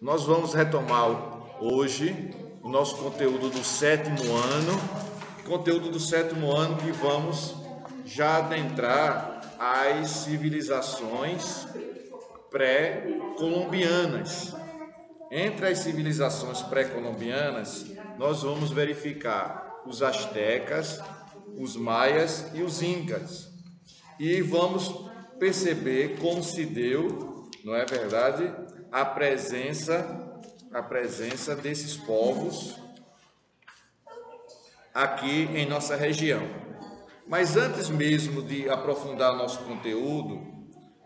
Nós vamos retomar hoje o nosso conteúdo do sétimo ano, que vamos já adentrar as civilizações pré-colombianas. Entre as civilizações pré-colombianas, nós vamos verificar os astecas, os maias e os incas. E vamos perceber como se deu, não é verdade, a presença desses povos aqui em nossa região. Mas antes mesmo de aprofundar nosso conteúdo,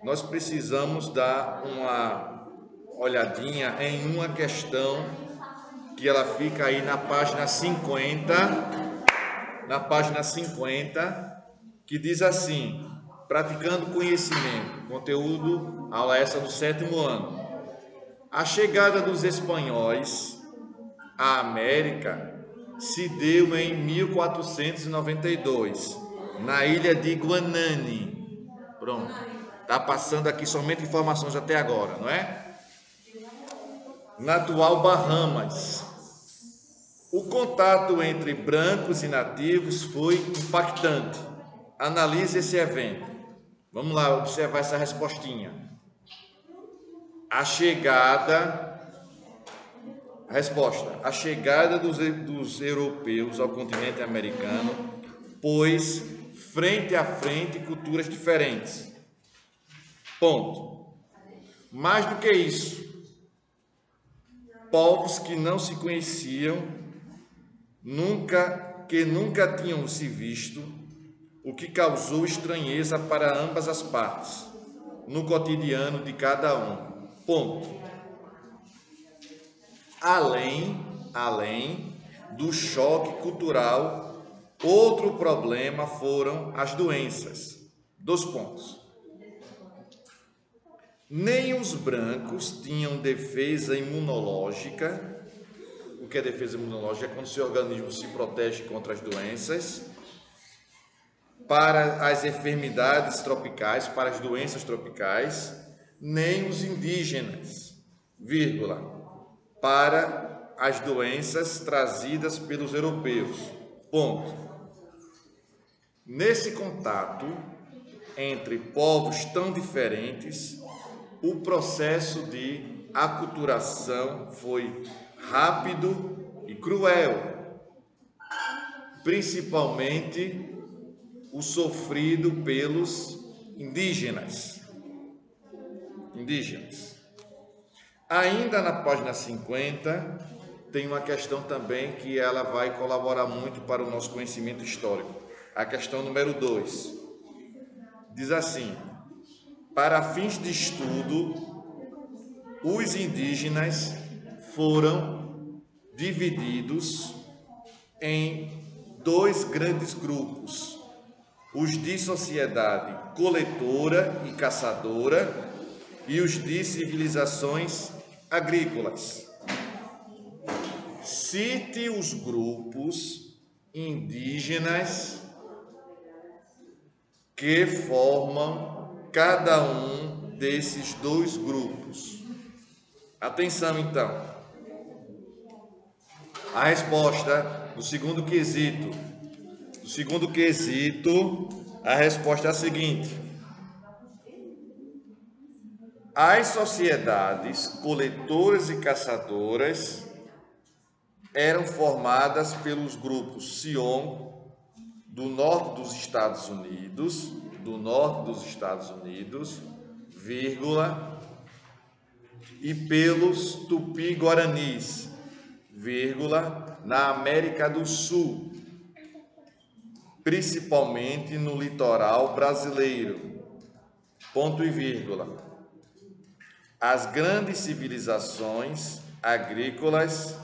nós precisamos dar uma olhadinha em uma questão que ela fica aí na página 50, que diz assim: praticando conhecimento, conteúdo, aula essa do sétimo ano. A chegada dos espanhóis à América se deu em 1492, na ilha de Guanani. Pronto, está passando aqui somente informações até agora, não é? Na atual Bahamas. O contato entre brancos e nativos foi impactante. Analise esse evento. Vamos lá observar essa respostinha. A chegada dos europeus ao continente americano pôs frente a frente culturas diferentes. Ponto. Mais do que isso, povos que não se conheciam, nunca tinham se visto, o que causou estranheza para ambas as partes, no cotidiano de cada um. Ponto. Além do choque cultural, outro problema foram as doenças. 2 pontos. Nem os brancos tinham defesa imunológica. O que é defesa imunológica? É quando o seu organismo se protege contra as doenças, para as enfermidades tropicais, para as doenças tropicais, nem os indígenas, para as doenças trazidas pelos europeus. Ponto. Nesse contato entre povos tão diferentes, o processo de aculturação foi rápido e cruel, principalmente o sofrido pelos indígenas. Ainda na página 50, tem uma questão também que ela vai colaborar muito para o nosso conhecimento histórico. A questão número 2. Diz assim: para fins de estudo, os indígenas foram divididos em 2 grandes grupos: os de sociedade coletora e caçadora e os de civilizações agrícolas. Cite os grupos indígenas que formam cada um desses 2 grupos. Atenção, então. A resposta do segundo quesito. A resposta é a seguinte: as sociedades coletoras e caçadoras eram formadas pelos grupos Sion, do norte dos Estados Unidos, e pelos Tupi-Guaranis, na América do Sul, principalmente no litoral brasileiro. Ponto e vírgula. As grandes civilizações agrícolas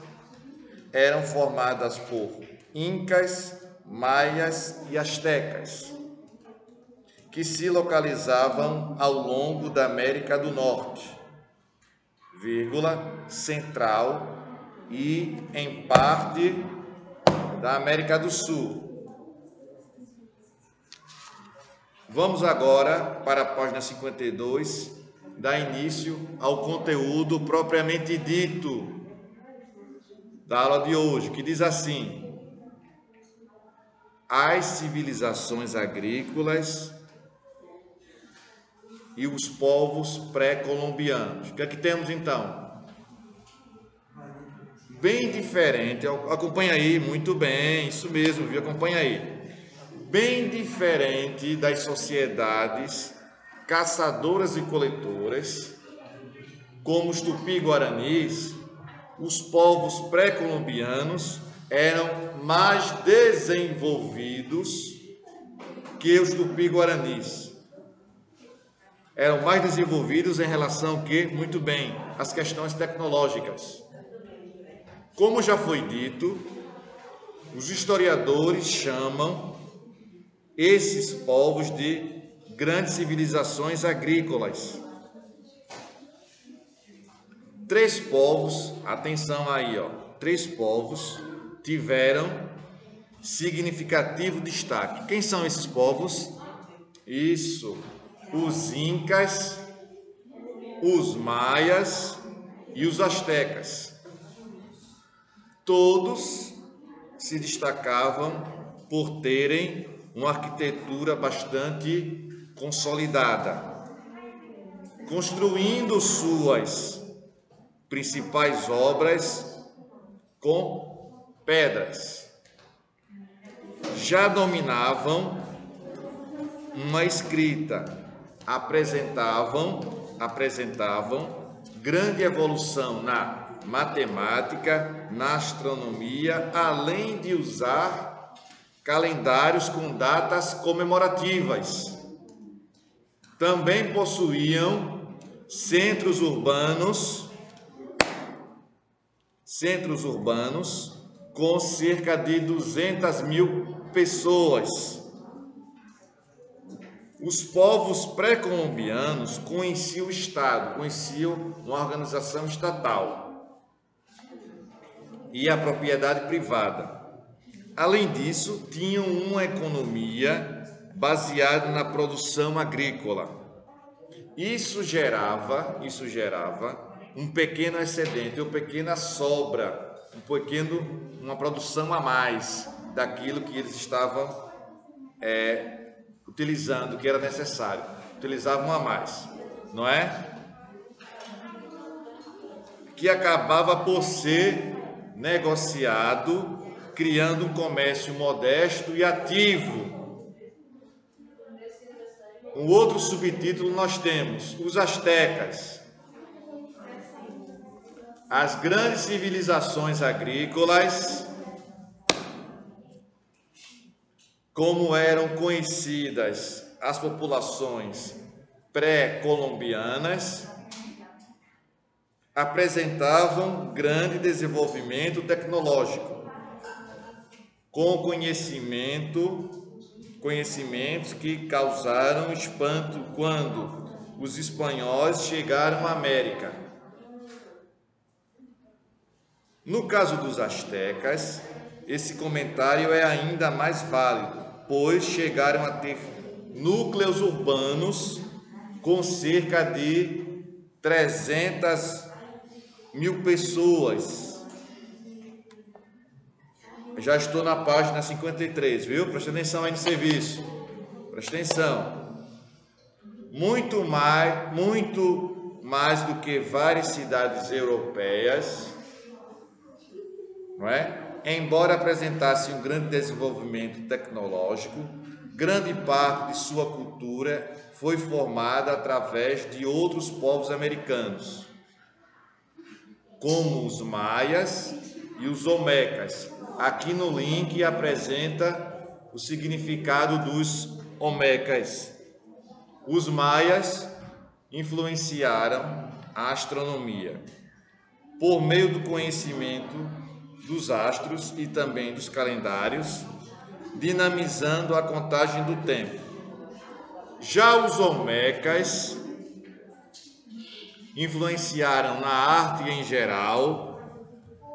eram formadas por incas, maias e astecas, que se localizavam ao longo da América do Norte, Central e em parte da América do Sul. Vamos agora para a página 52 dar início ao conteúdo propriamente dito da aula de hoje, que diz assim: as civilizações agrícolas e os povos pré-colombianos. O que é que temos então? Bem diferente, acompanha aí, muito bem, isso mesmo, viu? Acompanha aí. Bem diferente das sociedades caçadoras e coletoras, como os tupi-guaranis, os povos pré-colombianos eram mais desenvolvidos que os tupi-guaranis. Eram mais desenvolvidos em relação ao que? Muito bem, as questões tecnológicas. Como já foi dito, os historiadores chamam esses povos de grandes civilizações agrícolas. 3 povos, atenção aí, ó, 3 povos tiveram significativo destaque. Quem são esses povos? Isso, os incas, os maias e os astecas. Todos se destacavam por terem uma arquitetura bastante consolidada, construindo suas principais obras com pedras. Já dominavam uma escrita, apresentavam grande evolução na matemática, na astronomia, além de usar calendários com datas comemorativas. Também possuíam centros urbanos com cerca de 200 mil pessoas. Os povos pré-colombianos conheciam o Estado, conheciam uma organização estatal e a propriedade privada. Além disso, tinham uma economia baseada na produção agrícola. Isso gerava um pequeno excedente, uma pequena sobra, uma produção a mais daquilo que eles estavam utilizando, que era necessário. Utilizavam a mais, não é? Que acabava por ser negociado, criando um comércio modesto e ativo. Um outro subtítulo nós temos: os astecas. As grandes civilizações agrícolas, como eram conhecidas as populações pré-colombianas, apresentavam grande desenvolvimento tecnológico, com conhecimentos que causaram espanto quando os espanhóis chegaram à América. No caso dos astecas, esse comentário é ainda mais válido, pois chegaram a ter núcleos urbanos com cerca de 300 mil pessoas. Já estou na página 53, viu? Presta atenção aí no serviço. Presta atenção. Muito mais do que várias cidades europeias, não é? Embora apresentasse um grande desenvolvimento tecnológico, grande parte de sua cultura foi formada através de outros povos americanos, como os maias e os olmecas. Aqui no link apresenta o significado dos olmecas. Os maias influenciaram a astronomia por meio do conhecimento dos astros e também dos calendários, dinamizando a contagem do tempo. Já os olmecas influenciaram na arte em geral,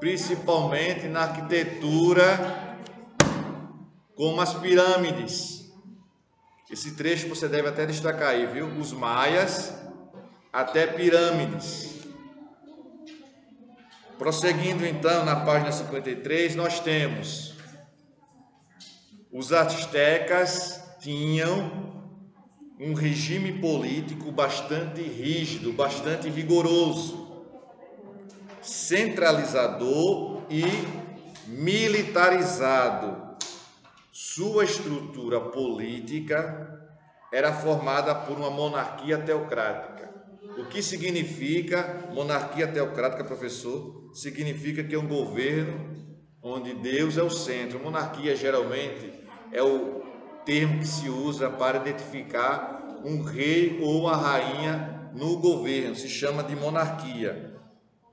principalmente na arquitetura, como as pirâmides. Esse trecho você deve até destacar aí, viu? Os maias até pirâmides. Prosseguindo então na página 53, nós temos: os astecas tinham um regime político bastante rígido, bastante rigoroso, centralizador e militarizado. Sua estrutura política era formada por uma monarquia teocrática. O que significa monarquia teocrática, professor? Significa que é um governo onde Deus é o centro. Monarquia, geralmente, é o termo que se usa para identificar um rei ou uma rainha no governo. Se chama de monarquia,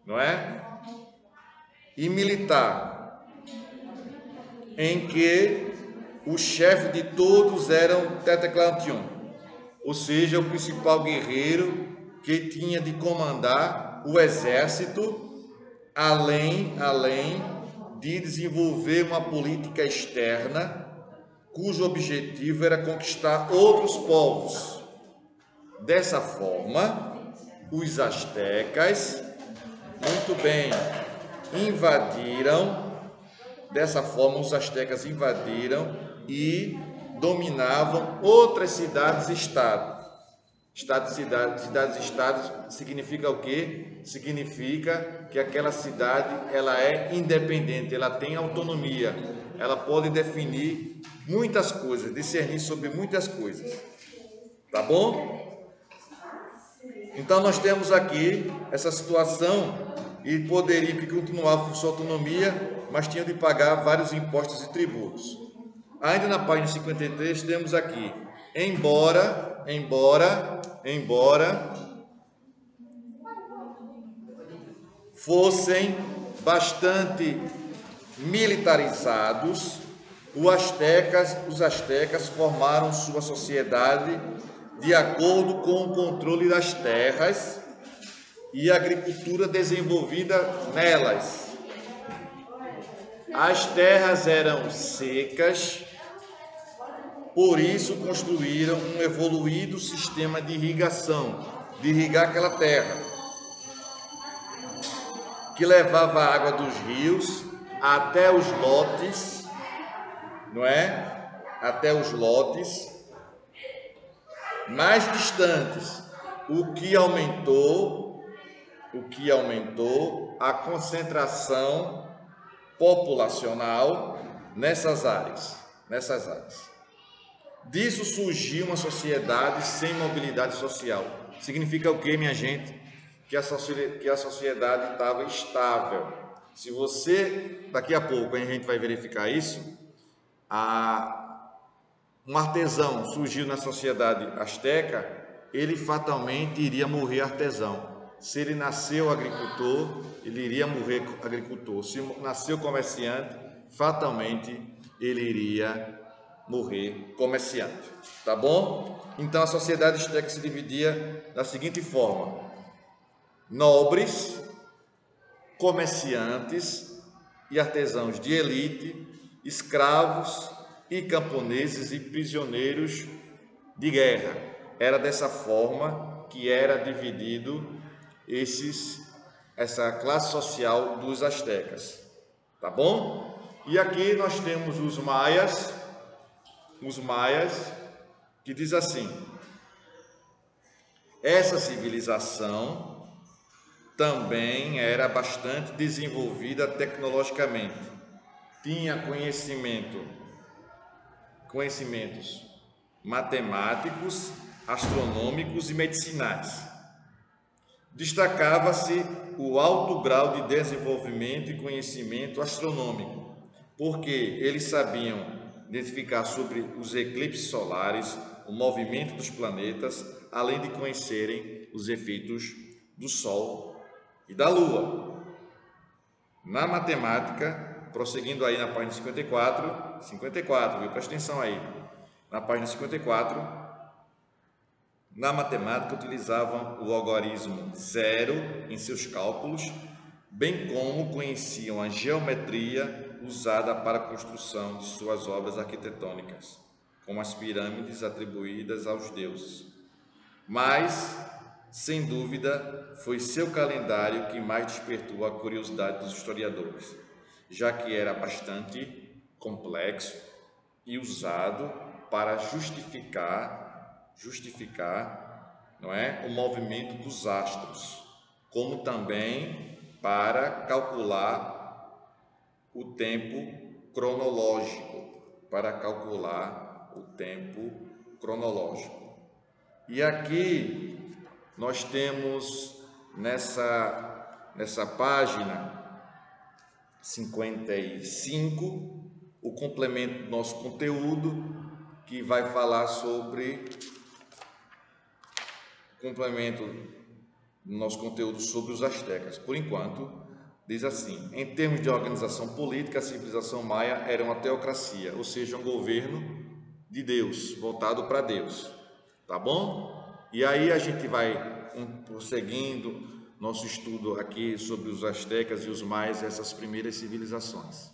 não é? E militar, em que o chefe de todos era o Tetraclantion, ou seja, o principal guerreiro que tinha de comandar o exército, além de desenvolver uma política externa, cujo objetivo era conquistar outros povos. Dessa forma, os astecas, muito bem, invadiram e dominavam outras cidades-estado. Cidades-estado significa o quê? Significa que aquela cidade ela é independente, ela tem autonomia, ela pode definir muitas coisas, discernir sobre muitas coisas. Tá bom? Então nós temos aqui essa situação e poderiam continuar com sua autonomia, mas tinham de pagar vários impostos e tributos. Ainda na página 53 temos aqui: embora fossem bastante militarizados, os astecas formaram sua sociedade de acordo com o controle das terras e a agricultura desenvolvida nelas. As terras eram secas, por isso construíram um evoluído sistema de irrigação, de irrigar aquela terra, que levava a água dos rios até os lotes, não é? Até os lotes mais distantes, o que aumentou a concentração populacional nessas áreas. Disso surgiu uma sociedade sem mobilidade social. Significa o que, minha gente? Que a sociedade estava estável. Se você, daqui a pouco a gente vai verificar isso, um artesão surgiu na sociedade asteca, ele fatalmente iria morrer artesão. Se ele nasceu agricultor, ele iria morrer agricultor. Se nasceu comerciante, fatalmente ele iria morrer comerciante. Tá bom? Então a sociedade asteca se dividia da seguinte forma: nobres, comerciantes e artesãos de elite, escravos e camponeses e prisioneiros de guerra. Era dessa forma que era dividido essa classe social dos astecas, tá bom? E aqui nós temos os maias, que diz assim: essa civilização também era bastante desenvolvida tecnologicamente, tinha conhecimentos matemáticos, astronômicos e medicinais. Destacava-se o alto grau de desenvolvimento e conhecimento astronômico, porque eles sabiam identificar sobre os eclipses solares, o movimento dos planetas, além de conhecerem os efeitos do Sol e da Lua. Na matemática, prosseguindo aí na página 54, viu? Presta atenção aí. Na página 54, na matemática utilizavam o algarismo zero em seus cálculos, bem como conheciam a geometria usada para a construção de suas obras arquitetônicas, como as pirâmides atribuídas aos deuses. Mas sem dúvida, foi seu calendário que mais despertou a curiosidade dos historiadores, já que era bastante complexo e usado para justificar, não é, o movimento dos astros, como também para calcular o tempo cronológico, E aqui nós temos nessa página 55 o complemento do nosso conteúdo, que vai falar sobre os astecas. Por enquanto, diz assim: em termos de organização política, a civilização maia era uma teocracia, ou seja, um governo de Deus, voltado para Deus. Tá bom? E aí a gente vai prosseguindo nosso estudo aqui sobre os astecas e os maias, essas primeiras civilizações.